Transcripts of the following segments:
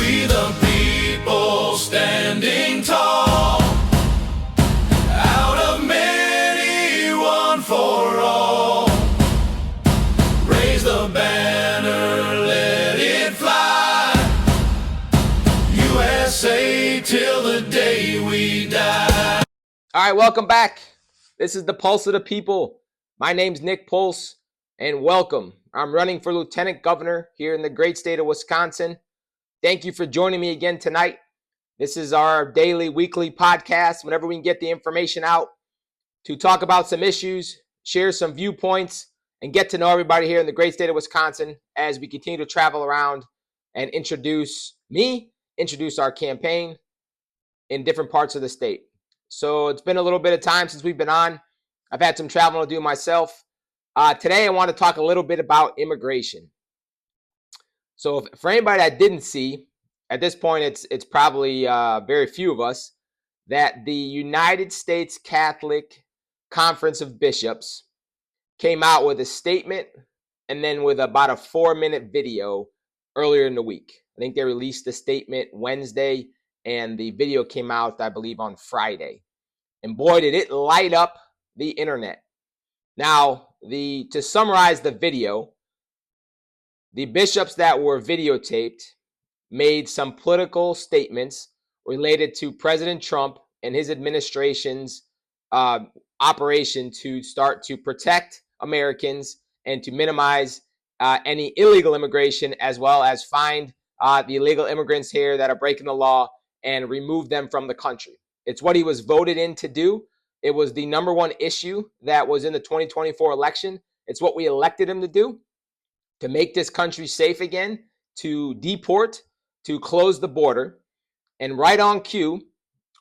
We the people standing tall, out of many, one for all. Raise the banner, let it fly, USA till the day we die. All right, welcome back. This is the Pulse of the People. My name's Nick Polce, and welcome. I'm running for Lieutenant Governor here in the great state of Wisconsin. Thank you for joining me again tonight. This is our daily, weekly podcast whenever we can get the information out to talk about some issues, share some viewpoints, and get to know everybody here in the great state of Wisconsin as we continue to travel around and introduce our campaign in different parts of the state. So it's been a little bit of time since we've been on. I've had some traveling to do myself. Today I want to talk a little bit about immigration. So for anybody that didn't see, at this point it's probably very few of us, that the United States Catholic Conference of Bishops came out with a statement and then with about a 4-minute video earlier in the week. I think they released the statement Wednesday and the video came out, I believe, on Friday. And boy, did it light up the internet. Now, to summarize the video, the bishops that were videotaped made some political statements related to President Trump and his administration's operation to start to protect Americans and to minimize any illegal immigration, as well as find the illegal immigrants here that are breaking the law and remove them from the country. It's what he was voted in to do. It was the number one issue that was in the 2024 election. It's what we elected him to do, to make this country safe again, to deport, to close the border. And right on cue,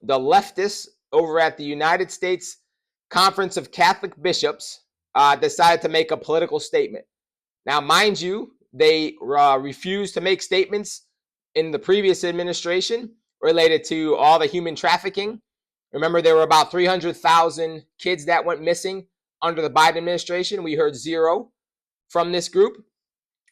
the leftists over at the United States Conference of Catholic Bishops decided to make a political statement. Now, mind you, they refused to make statements in the previous administration related to all the human trafficking. Remember, there were about 300,000 kids that went missing under the Biden administration. We heard zero from this group.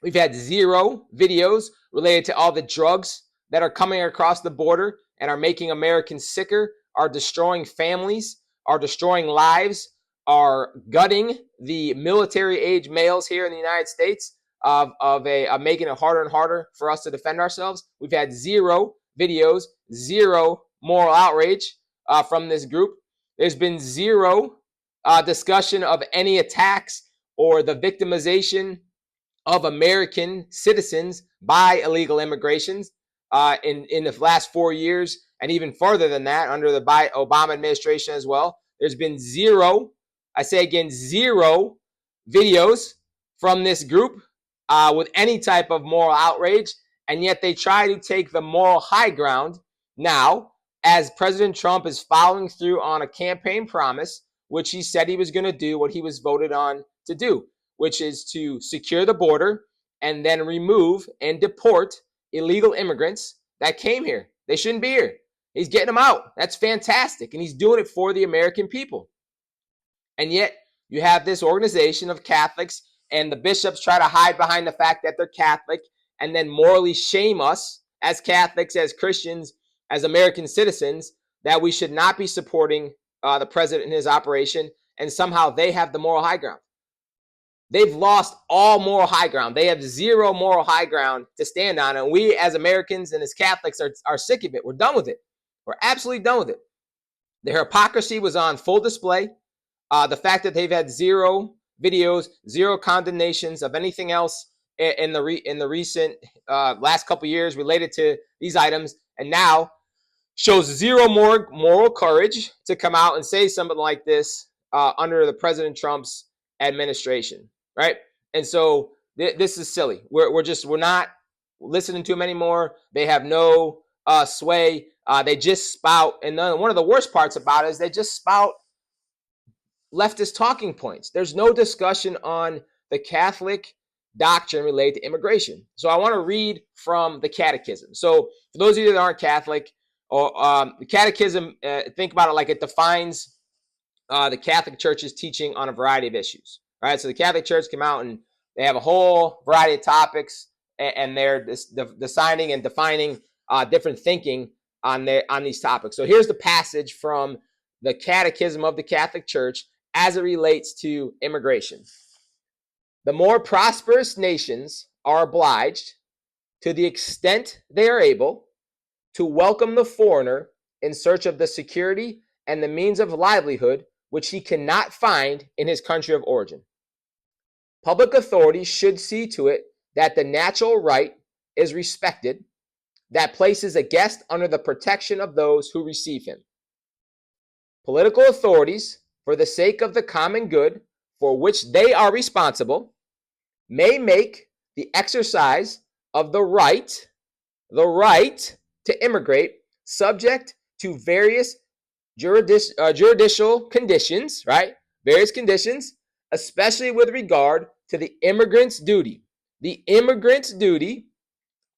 We've had zero videos related to all the drugs that are coming across the border and are making Americans sicker, are destroying families, are destroying lives, are gutting the military-age males here in the United States, of making it harder and harder for us to defend ourselves. We've had zero videos, zero moral outrage from this group. There's been zero discussion of any attacks or the victimization of American citizens by illegal immigrations in the last 4 years, and even further than that under the Obama administration as well. There's been zero, I say again, zero videos from this group with any type of moral outrage, and yet they try to take the moral high ground now as President Trump is following through on a campaign promise, which he said he was going to do what he was voted on to do, which is to secure the border and then remove and deport illegal immigrants that came here. They shouldn't be here. He's getting them out. That's fantastic. And he's doing it for the American people. And yet you have this organization of Catholics, and the bishops try to hide behind the fact that they're Catholic and then morally shame us as Catholics, as Christians, as American citizens, that we should not be supporting the president in his operation, and somehow they have the moral high ground. They've lost all moral high ground. They have zero moral high ground to stand on, and we as Americans and as Catholics are sick of it. We're done with it. We're absolutely done with it. Their hypocrisy was on full display. The fact that they've had zero videos, zero condemnations of anything else in the recent last couple years related to these items, and now shows zero more moral courage to come out and say something like this under the President Trump's administration, right? And so this is silly. We're not listening to them anymore. They have no sway. They just spout, and one of the worst parts about it is they just spout leftist talking points. There's no discussion on the Catholic doctrine related to immigration. So I want to read from the Catechism. So for those of you that aren't Catholic, or the Catechism, think about it like it defines the Catholic Church's teaching on a variety of issues. Right? So the Catholic Church came out and they have a whole variety of topics, and they're deciding and defining different thinking on these topics. So here's the passage from the Catechism of the Catholic Church as it relates to immigration. The more prosperous nations are obliged, to the extent they are able, to welcome the foreigner in search of the security and the means of livelihood which he cannot find in his country of origin. Public authorities should see to it that the natural right is respected that places a guest under the protection of those who receive him. Political authorities, for the sake of the common good for which they are responsible, may make the exercise of the right to immigrate subject to various judicial conditions, right? Various conditions, especially with regard to the immigrant's duty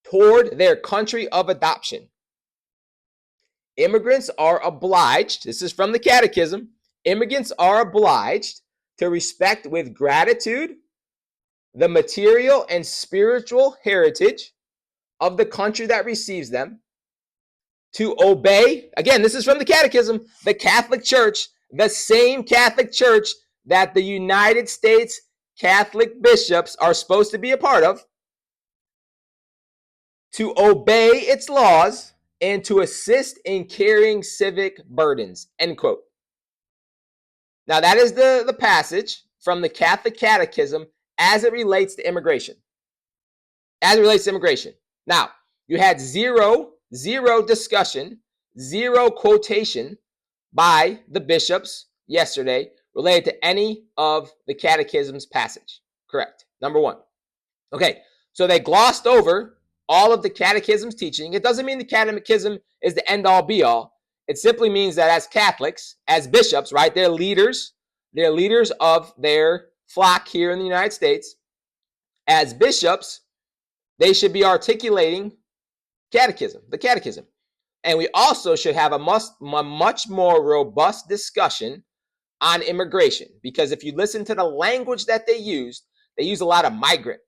toward their country of adoption. Immigrants are obliged, this is from the Catechism, immigrants are obliged to respect with gratitude the material and spiritual heritage of the country that receives them, to obey, again, this is from the Catechism, the Catholic Church, the same Catholic Church that the United States Catholic bishops are supposed to be a part of, to obey its laws and to assist in carrying civic burdens, end quote. Now that is the passage from the Catholic Catechism as it relates to immigration. Now, you had zero discussion, zero quotation by the bishops yesterday related to any of the Catechism's passage. Correct. Number one. Okay, so they glossed over all of the Catechism's teaching. It doesn't mean the Catechism is the end-all be-all. It simply means that as Catholics, as bishops, right, they're leaders of their flock here in the United States. As bishops, they should be articulating the Catechism. And we also should have a much more robust discussion on immigration. Because if you listen to the language that they use a lot of migrant,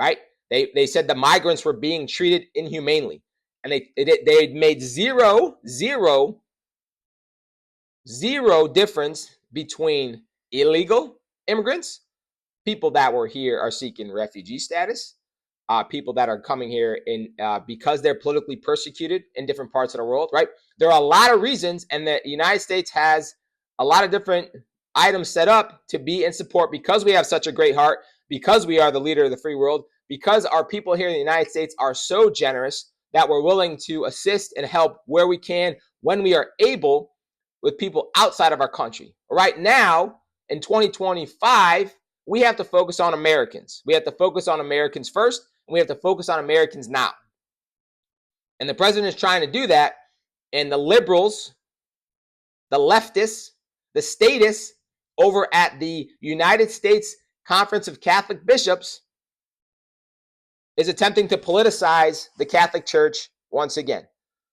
right? They said the migrants were being treated inhumanely. And they made zero difference between illegal immigrants, people that were here are seeking refugee status, people that are coming here because they're politically persecuted in different parts of the world, right? There are a lot of reasons, and the United States has a lot of different items set up to be in support because we have such a great heart, because we are the leader of the free world, because our people here in the United States are so generous that we're willing to assist and help where we can, when we are able, with people outside of our country. Right now, in 2025, we have to focus on Americans. We have to focus on Americans first, and we have to focus on Americans now. And the president is trying to do that, and the liberals, the leftists, the statists over at the United States Conference of Catholic Bishops is attempting to politicize the Catholic Church once again.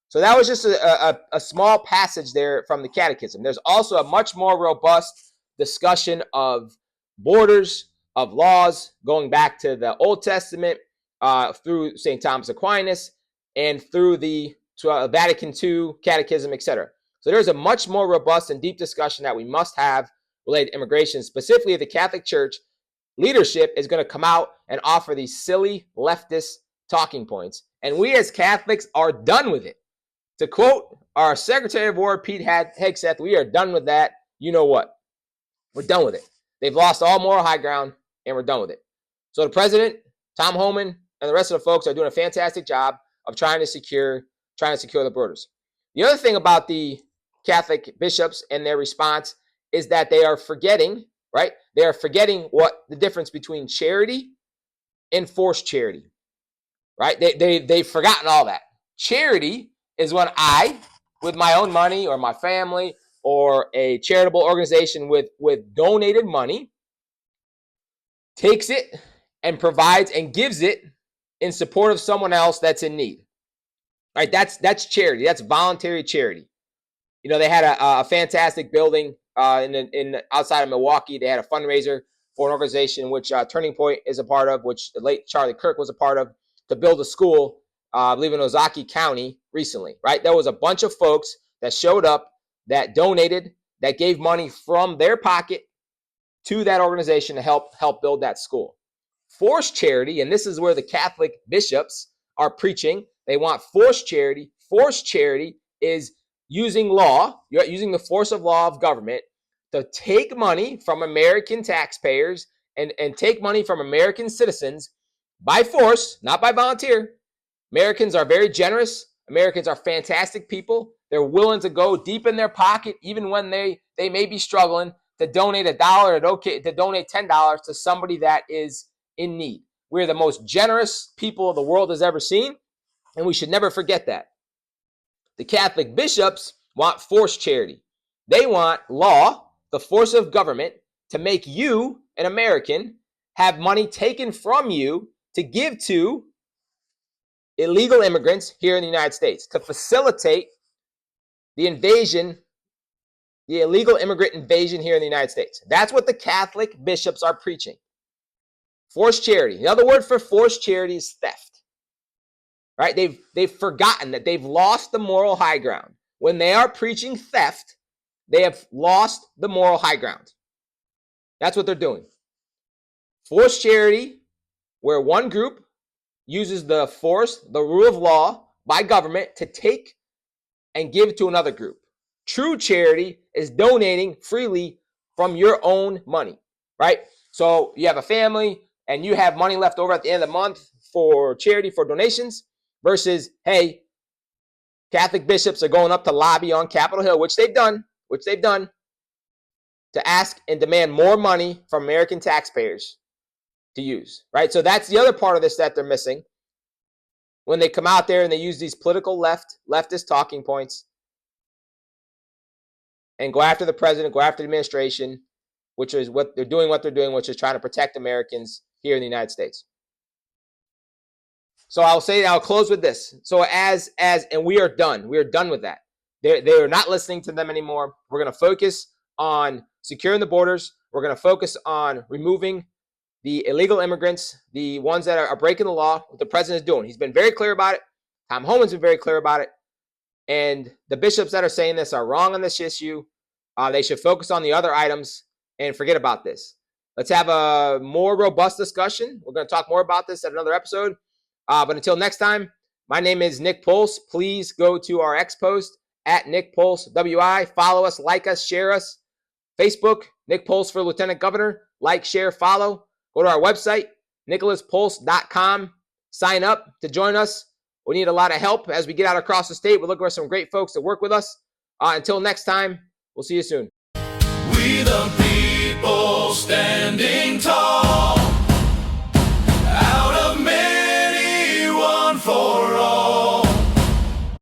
So that was just a small passage there from the Catechism. There's also a much more robust discussion of borders, of laws, going back to the Old Testament, through St. Thomas Aquinas, and through the Vatican II Catechism, etc. So there's a much more robust and deep discussion that we must have related to immigration. Specifically, the Catholic Church leadership is going to come out and offer these silly leftist talking points. And we as Catholics are done with it. To quote our Secretary of War, Pete Hegseth, we are done with that. You know what? We're done with it. They've lost all moral high ground, and we're done with it. So the president, Tom Homan, and the rest of the folks are doing a fantastic job of trying to secure the borders. The other thing about the Catholic bishops and their response is that they are forgetting, right? They are forgetting what the difference between charity and forced charity, right? They've forgotten all that. Charity is when I, with my own money or my family or a charitable organization with donated money, takes it and provides and gives it in support of someone else that's in need. Right? That's charity. That's voluntary charity. You know, they had a fantastic building in outside of Milwaukee. They had a fundraiser for an organization which Turning Point is a part of, which the late Charlie Kirk was a part of, to build a school I believe in Ozaki County recently, right? There was a bunch of folks that showed up, that donated, that gave money from their pocket to that organization to help build that school. Forced charity, and this is where the Catholic bishops are preaching. They want forced charity. Forced charity is using law, using the force of law of government to take money from American taxpayers and take money from American citizens by force, not by volunteer. Americans are very generous. Americans are fantastic people. They're willing to go deep in their pocket, even when they may be struggling, to donate $1, to donate $10 to somebody that is in need. We're the most generous people the world has ever seen, and we should never forget that. The Catholic bishops want forced charity. They want law, the force of government, to make you, an American, have money taken from you to give to illegal immigrants here in the United States, to facilitate the invasion, the illegal immigrant invasion here in the United States. That's what the Catholic bishops are preaching. Forced charity. The other word for forced charity is theft. Right? They've forgotten that they've lost the moral high ground. When they are preaching theft, they have lost the moral high ground. That's what they're doing. Forced charity, where one group uses the force, the rule of law by government to take and give to another group. True charity is donating freely from your own money, right? So you have a family and you have money left over at the end of the month for charity, for donations, versus, hey, Catholic bishops are going up to lobby on Capitol Hill, which they've done, to ask and demand more money from American taxpayers to use, right? So that's the other part of this that they're missing. When they come out there and they use these political leftist talking points and go after the president, go after the administration, which is what they're doing, which is trying to protect Americans here in the United States. So I'll close with this. So and we are done. We are done with that. They're not listening to them anymore. We're going to focus on securing the borders. We're going to focus on removing the illegal immigrants, the ones that are breaking the law, what the president is doing. He's been very clear about it. Tom Homan's been very clear about it. And the bishops that are saying this are wrong on this issue. They should focus on the other items and forget about this. Let's have a more robust discussion. We're going to talk more about this at another episode. But until next time, my name is Nick Polce. Please go to our X post at Nick Polce WI. Follow us, like us, share us. Facebook, Nick Polce for Lieutenant Governor. Like, share, follow. Go to our website, nicholaspolce.com. Sign up to join us. We need a lot of help as we get out across the state. We're looking for some great folks to work with us. Until next time, we'll see you soon. We the